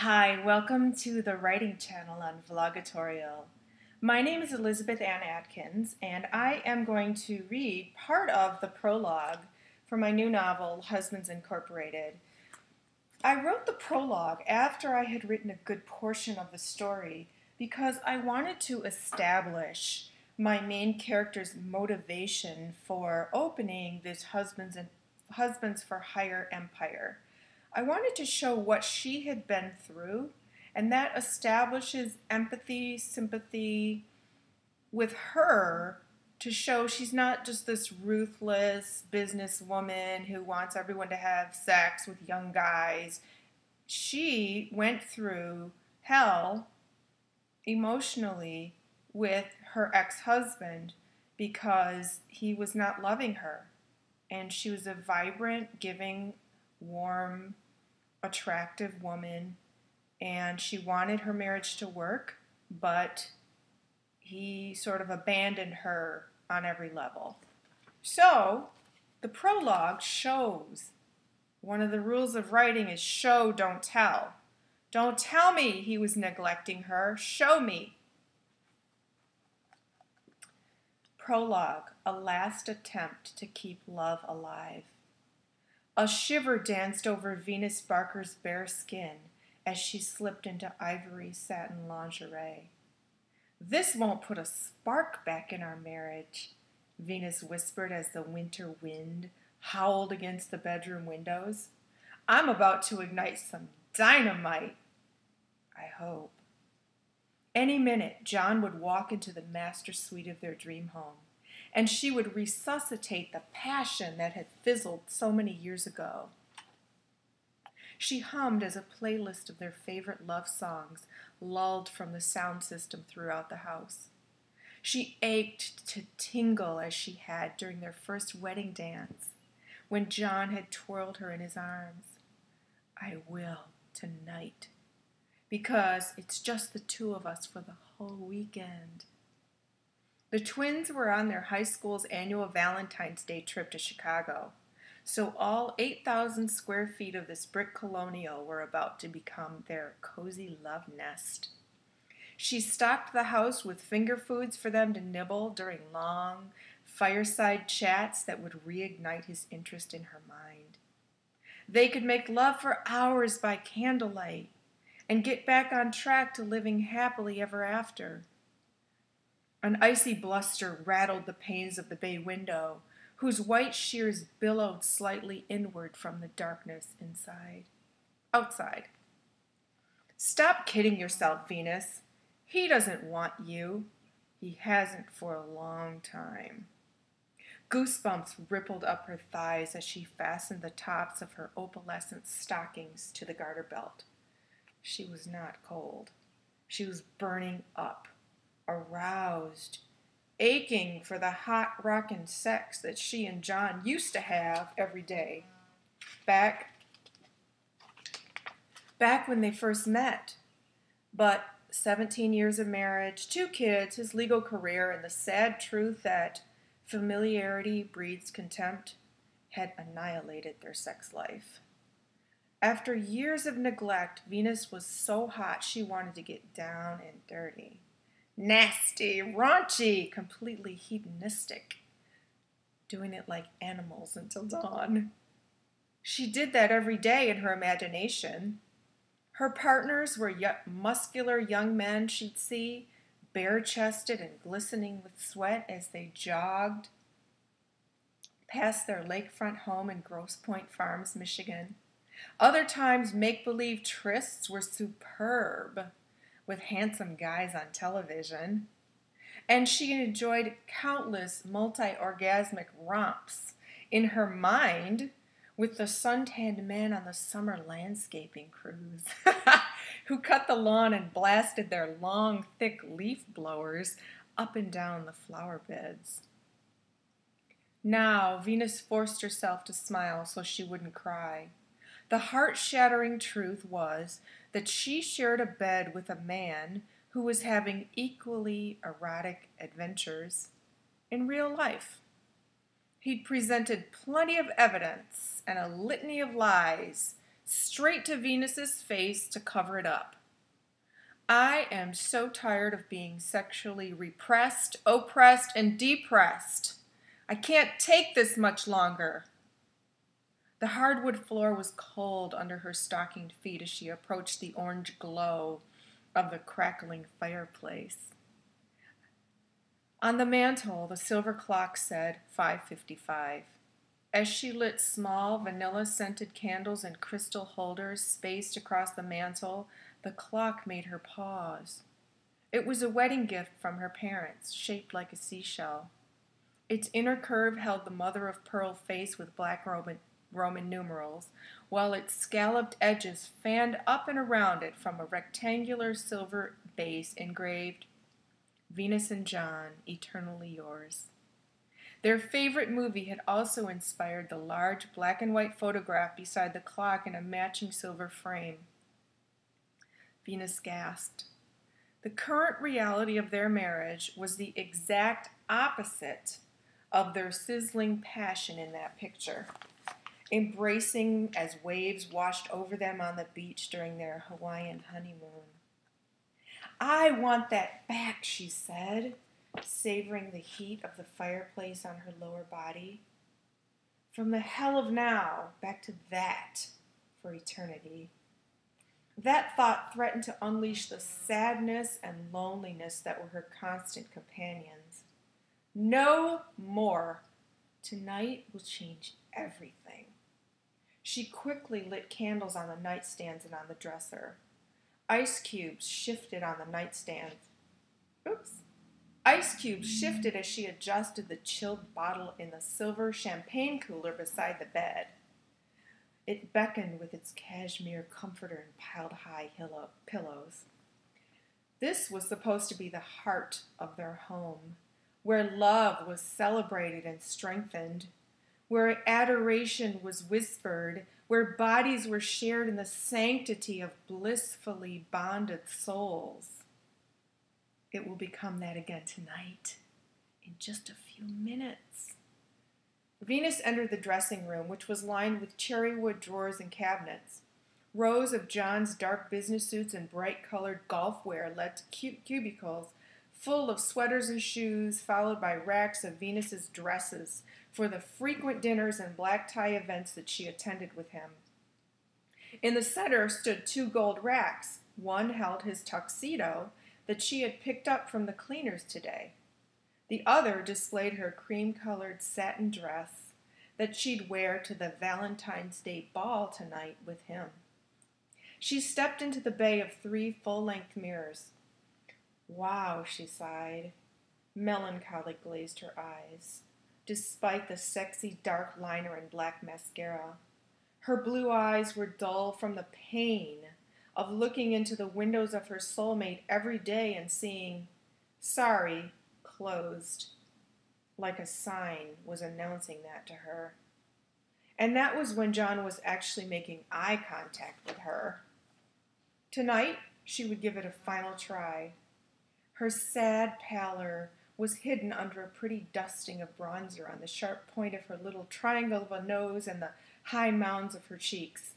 Hi, welcome to the writing channel on Vlogitorial. My name is Elizabeth Ann Atkins, and I am going to read part of the prologue for my new novel, Husbands Incorporated. I wrote the prologue after I had written a good portion of the story because I wanted to establish my main character's motivation for opening this Husbands for Hire empire. I wanted to show what she had been through, and that establishes empathy, sympathy with her to show she's not just this ruthless businesswoman who wants everyone to have sex with young guys. She went through hell emotionally with her ex-husband because he was not loving her. And she was a vibrant, giving, warm, attractive woman, and she wanted her marriage to work, but he sort of abandoned her on every level. So the prologue shows, one of the rules of writing is show, don't tell. Don't tell me he was neglecting her, show me. Prologue, a last attempt to keep love alive. A shiver danced over Venus Barker's bare skin as she slipped into ivory satin lingerie. "This won't put a spark back in our marriage," Venus whispered as the winter wind howled against the bedroom windows. "I'm about to ignite some dynamite. I hope." Any minute, John would walk into the master suite of their dream home, and she would resuscitate the passion that had fizzled so many years ago. She hummed as a playlist of their favorite love songs lulled from the sound system throughout the house. She ached to tingle as she had during their first wedding dance, when John had twirled her in his arms. "I will tonight, because it's just the two of us for the whole weekend." The twins were on their high school's annual Valentine's Day trip to Chicago, so all 8,000 square feet of this brick colonial were about to become their cozy love nest. She stocked the house with finger foods for them to nibble during long, fireside chats that would reignite his interest in her mind. They could make love for hours by candlelight and get back on track to living happily ever after. An icy bluster rattled the panes of the bay window, whose white shears billowed slightly inward from the darkness outside. "Stop kidding yourself, Venus. He doesn't want you. He hasn't for a long time." Goosebumps rippled up her thighs as she fastened the tops of her opalescent stockings to the garter belt. She was not cold. She was burning up, aroused, aching for the hot rockin' sex that she and John used to have every day. Back when they first met. But 17 years of marriage, 2 kids, his legal career, and the sad truth that familiarity breeds contempt had annihilated their sex life. After years of neglect, Venus was so hot she wanted to get down and dirty. Nasty, raunchy, completely hedonistic, doing it like animals until dawn. She did that every day in her imagination. Her partners were muscular young men she'd see, bare-chested and glistening with sweat as they jogged past their lakefront home in Grosse Pointe Farms, Michigan. Other times, make-believe trysts were superb, with handsome guys on television, and she enjoyed countless multi-orgasmic romps in her mind with the suntanned men on the summer landscaping cruise who cut the lawn and blasted their long, thick leaf blowers up and down the flower beds. Now, Venus forced herself to smile so she wouldn't cry. The heart-shattering truth was that she shared a bed with a man who was having equally erotic adventures in real life. He'd presented plenty of evidence and a litany of lies straight to Venus's face to cover it up. I am so tired of being sexually repressed, oppressed, and depressed. I can't take this much longer. The hardwood floor was cold under her stockinged feet as she approached the orange glow of the crackling fireplace. On the mantel, the silver clock said 5:55. As she lit small, vanilla-scented candles in crystal holders spaced across the mantel, the clock made her pause. It was a wedding gift from her parents, shaped like a seashell. Its inner curve held the mother-of-pearl face with black Roman numerals, while its scalloped edges fanned up and around it from a rectangular silver base engraved, "Venus and John, eternally yours." Their favorite movie had also inspired the large black and white photograph beside the clock in a matching silver frame. Venus gasped. The current reality of their marriage was the exact opposite of their sizzling passion in that picture, embracing as waves washed over them on the beach during their Hawaiian honeymoon. "I want that back," she said, savoring the heat of the fireplace on her lower body. From the hell of now, back to that for eternity. That thought threatened to unleash the sadness and loneliness that were her constant companions. No more. Tonight will change everything. She quickly lit candles on the nightstands and on the dresser. Ice cubes shifted on the nightstand. Ice cubes shifted as she adjusted the chilled bottle in the silver champagne cooler beside the bed. It beckoned with its cashmere comforter and piled high pillows. This was supposed to be the heart of their home, where love was celebrated and strengthened, where adoration was whispered, where bodies were shared in the sanctity of blissfully bonded souls. It will become that again tonight, in just a few minutes. Venus entered the dressing room, which was lined with cherrywood drawers and cabinets. Rows of John's dark business suits and bright-colored golf wear led to cubicles full of sweaters and shoes, followed by racks of Venus's dresses for the frequent dinners and black tie events that she attended with him. In the center stood 2 gold racks. One held his tuxedo that she had picked up from the cleaners today. The other displayed her cream-colored satin dress that she'd wear to the Valentine's Day ball tonight with him. She stepped into the bay of 3 full-length mirrors. "Wow," she sighed. Melancholy glazed her eyes, despite the sexy dark liner and black mascara. Her blue eyes were dull from the pain of looking into the windows of her soulmate every day and seeing, "Sorry, closed," like a sign was announcing that to her. And that was when John was actually making eye contact with her. Tonight, she would give it a final try. Her sad pallor was hidden under a pretty dusting of bronzer on the sharp point of her little triangle of a nose and the high mounds of her cheeks.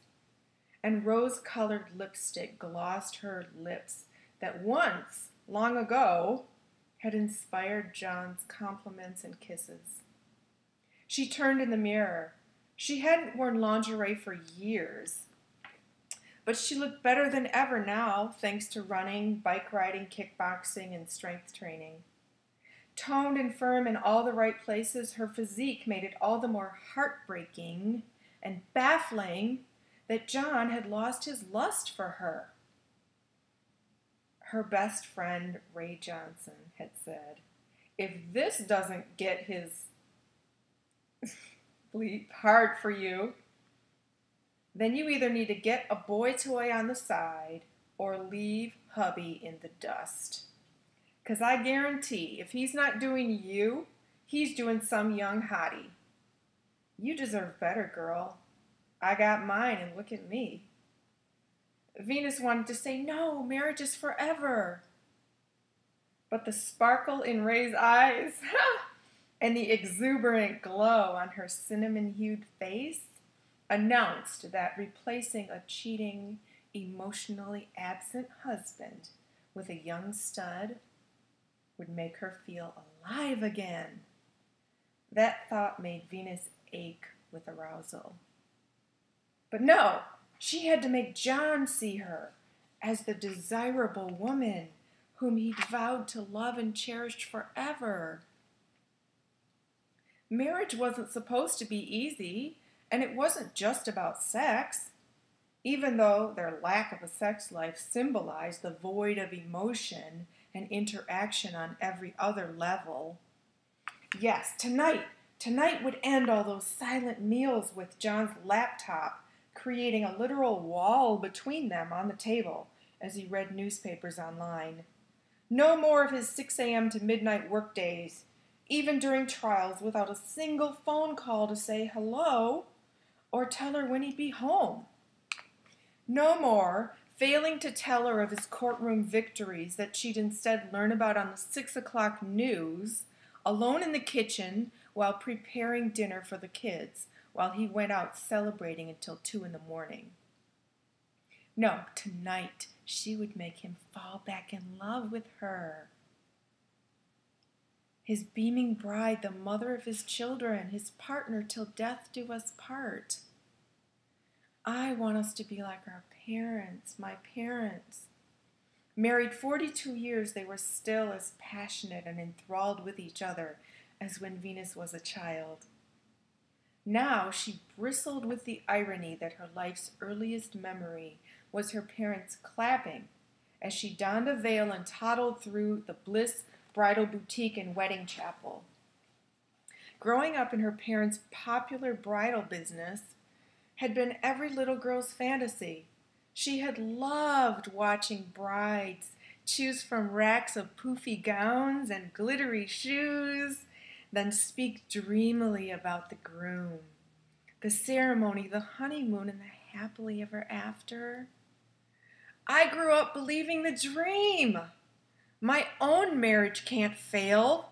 And rose-colored lipstick glossed her lips that once, long ago, had inspired John's compliments and kisses. She turned in the mirror. She hadn't worn lingerie for years, but she looked better than ever now, thanks to running, bike riding, kickboxing, and strength training. Toned and firm in all the right places, her physique made it all the more heartbreaking and baffling that John had lost his lust for her. Her best friend, Ray Johnson, had said, "If this doesn't get his bleep hard for you, then you either need to get a boy toy on the side or leave hubby in the dust. 'Cause I guarantee if he's not doing you, he's doing some young hottie. You deserve better, girl. I got mine and look at me." Venus wanted to say, "No, marriage is forever." But the sparkle in Ray's eyes and the exuberant glow on her cinnamon-hued face announced that replacing a cheating, emotionally absent husband with a young stud would make her feel alive again. That thought made Venus ache with arousal. But no, she had to make John see her as the desirable woman whom he'd vowed to love and cherish forever. Marriage wasn't supposed to be easy, and it wasn't just about sex. Even though their lack of a sex life symbolized the void of emotion and interaction on every other level. Yes, tonight would end all those silent meals with John's laptop, creating a literal wall between them on the table as he read newspapers online. No more of his 6 a.m. to midnight workdays, even during trials without a single phone call to say hello or tell her when he'd be home. No more failing to tell her of his courtroom victories that she'd instead learn about on the 6 o'clock news, alone in the kitchen while preparing dinner for the kids, while he went out celebrating until 2 in the morning. No, tonight she would make him fall back in love with her. His beaming bride, the mother of his children, his partner till death do us part. I want us to be like our parents, my parents. Married 42 years, they were still as passionate and enthralled with each other as when Venus was a child. Now she bristled with the irony that her life's earliest memory was her parents clapping as she donned a veil and toddled through the Bliss bridal boutique and wedding chapel. Growing up in her parents' popular bridal business had been every little girl's fantasy. She had loved watching brides choose from racks of poofy gowns and glittery shoes, then speak dreamily about the groom, the ceremony, the honeymoon, and the happily ever after. I grew up believing the dream. My own marriage can't fail.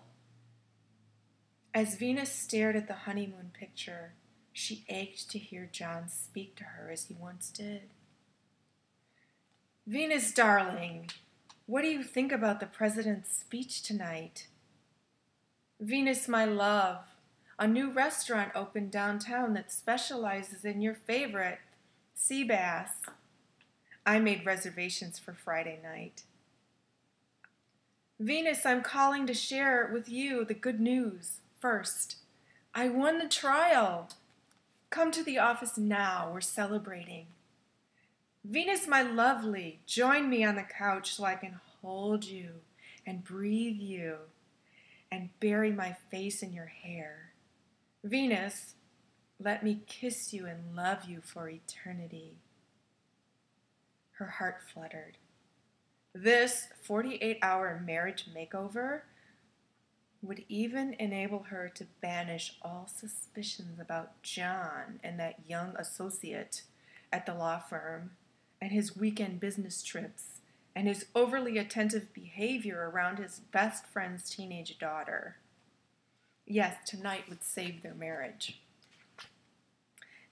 As Venus stared at the honeymoon picture, she ached to hear John speak to her as he once did. Venus, darling, what do you think about the president's speech tonight? Venus, my love, a new restaurant opened downtown that specializes in your favorite, sea bass. I made reservations for Friday night. Venus, I'm calling to share with you the good news. First, I won the trial. Come to the office now. We're celebrating. Venus, my lovely, join me on the couch so I can hold you and breathe you and bury my face in your hair. Venus, let me kiss you and love you for eternity. Her heart fluttered. This 48-hour marriage makeover would even enable her to banish all suspicions about John and that young associate at the law firm and his weekend business trips and his overly attentive behavior around his best friend's teenage daughter. Yes, tonight would save their marriage.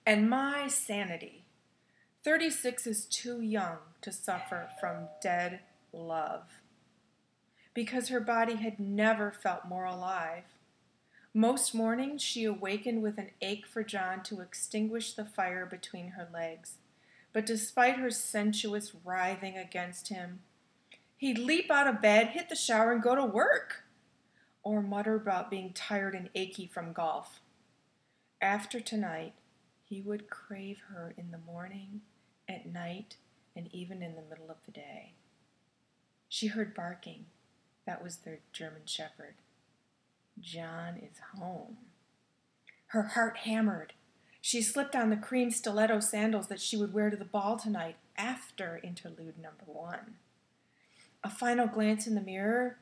And my sanity. 36 is too young to suffer from dead love, because her body had never felt more alive. Most mornings she awakened with an ache for John to extinguish the fire between her legs. But despite her sensuous writhing against him, he'd leap out of bed, hit the shower, and go to work, or mutter about being tired and achy from golf. After tonight, he would crave her in the morning, at night, and even in the middle of the day. She heard barking. That was their German shepherd. John is home. Her heart hammered. She slipped on the cream stiletto sandals that she would wear to the ball tonight after interlude number 1. A final glance in the mirror,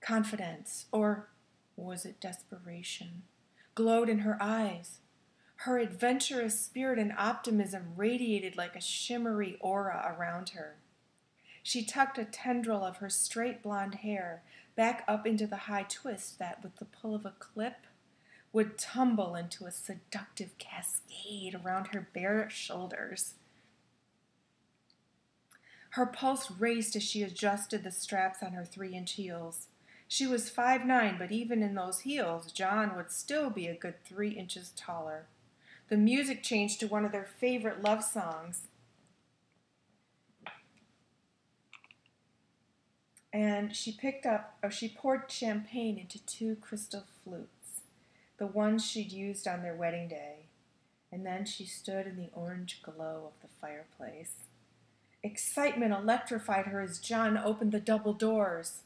confidence, or was it desperation, glowed in her eyes. Her adventurous spirit and optimism radiated like a shimmery aura around her. She tucked a tendril of her straight blonde hair back up into the high twist that, with the pull of a clip, would tumble into a seductive cascade around her bare shoulders. Her pulse raced as she adjusted the straps on her 3-inch heels. She was 5'9", but even in those heels, John would still be a good 3 inches taller. The music changed to one of their favorite love songs. And she poured champagne into 2 crystal flutes, the ones she'd used on their wedding day. And then she stood in the orange glow of the fireplace. Excitement electrified her as John opened the double doors.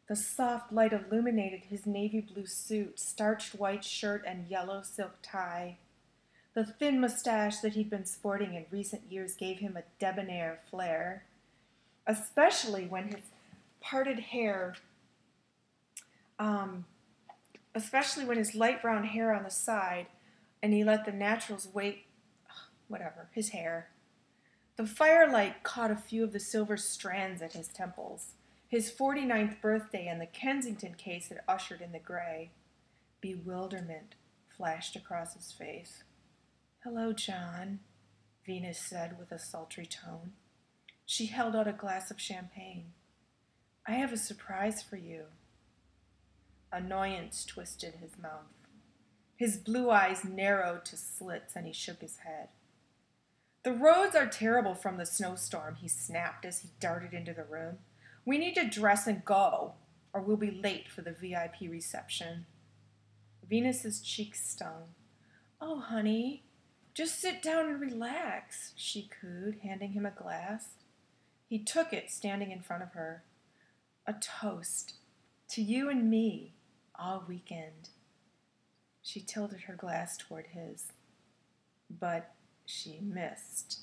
The soft light illuminated his navy blue suit, starched white shirt, and yellow silk tie. The thin mustache that he'd been sporting in recent years gave him a debonair flair, especially when his parted hair, especially when his light brown hair on the side, and he let the naturals his hair. The firelight caught a few of the silver strands at his temples. His 49th birthday and the Kensington case had ushered in the gray. Bewilderment flashed across his face. "Hello, John," Venus said with a sultry tone. She held out a glass of champagne. "I have a surprise for you." Annoyance twisted his mouth. His blue eyes narrowed to slits, and he shook his head. "The roads are terrible from the snowstorm," he snapped as he darted into the room. "We need to dress and go, or we'll be late for the VIP reception." Venus's cheeks stung. "Oh, honey, just sit down and relax," she cooed, handing him a glass. He took it, standing in front of her. "A toast to you and me all weekend." She tilted her glass toward his, but she missed,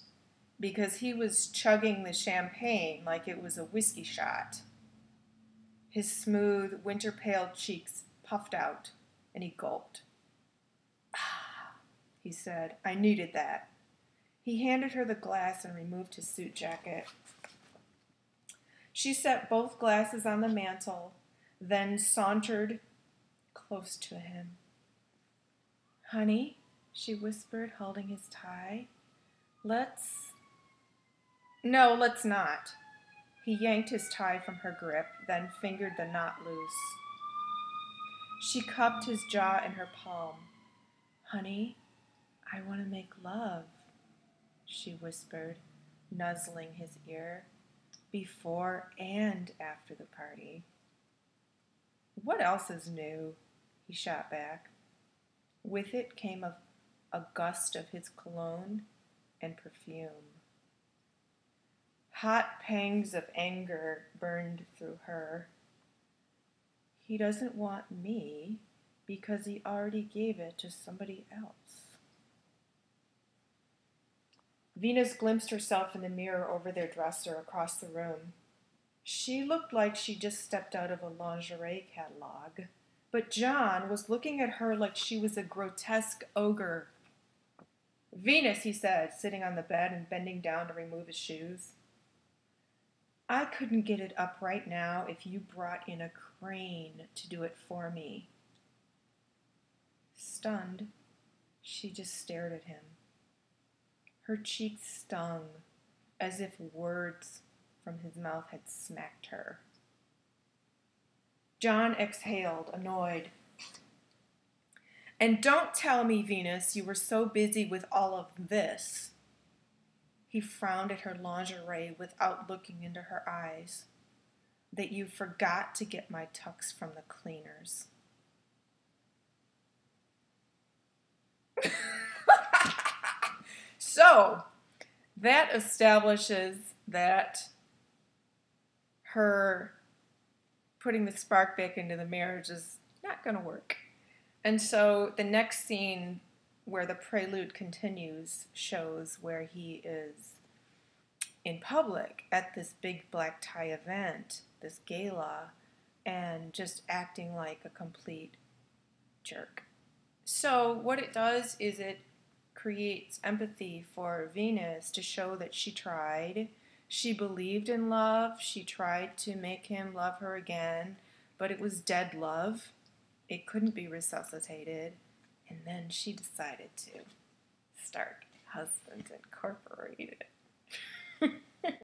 because he was chugging the champagne like it was a whiskey shot. His smooth, winter-pale cheeks puffed out, and he gulped. "Ah," he said, "I needed that." He handed her the glass and removed his suit jacket. She set both glasses on the mantel, then sauntered close to him. "Honey," she whispered, holding his tie, "No, let's not." He yanked his tie from her grip, then fingered the knot loose. She cupped his jaw in her palm. "Honey, I want to make love," she whispered, nuzzling his ear, "before and after the party." "What else is new?" he shot back. With it came a gust of his cologne and perfume. Hot pangs of anger burned through her. He doesn't want me because he already gave it to somebody else. Venus glimpsed herself in the mirror over their dresser across the room. She looked like she just stepped out of a lingerie catalog, but John was looking at her like she was a grotesque ogre. "Venus," he said, sitting on the bed and bending down to remove his shoes. "I couldn't get it up right now if you brought in a crane to do it for me." Stunned, she just stared at him. Her cheeks stung, as if words from his mouth had smacked her. John exhaled, annoyed. "And don't tell me, Venus, you were so busy with all of this." He frowned at her lingerie without looking into her eyes. "That you forgot to get my tux from the cleaners." So, that establishes that her putting the spark back into the marriage is not going to work. And so the next scene where the prelude continues shows where he is in public at this big black tie event, this gala, and just acting like a complete jerk. So what it does is it creates empathy for Venus to show that she tried. She believed in love. She tried to make him love her again, but it was dead love. It couldn't be resuscitated. And then she decided to start Husbands Incorporated.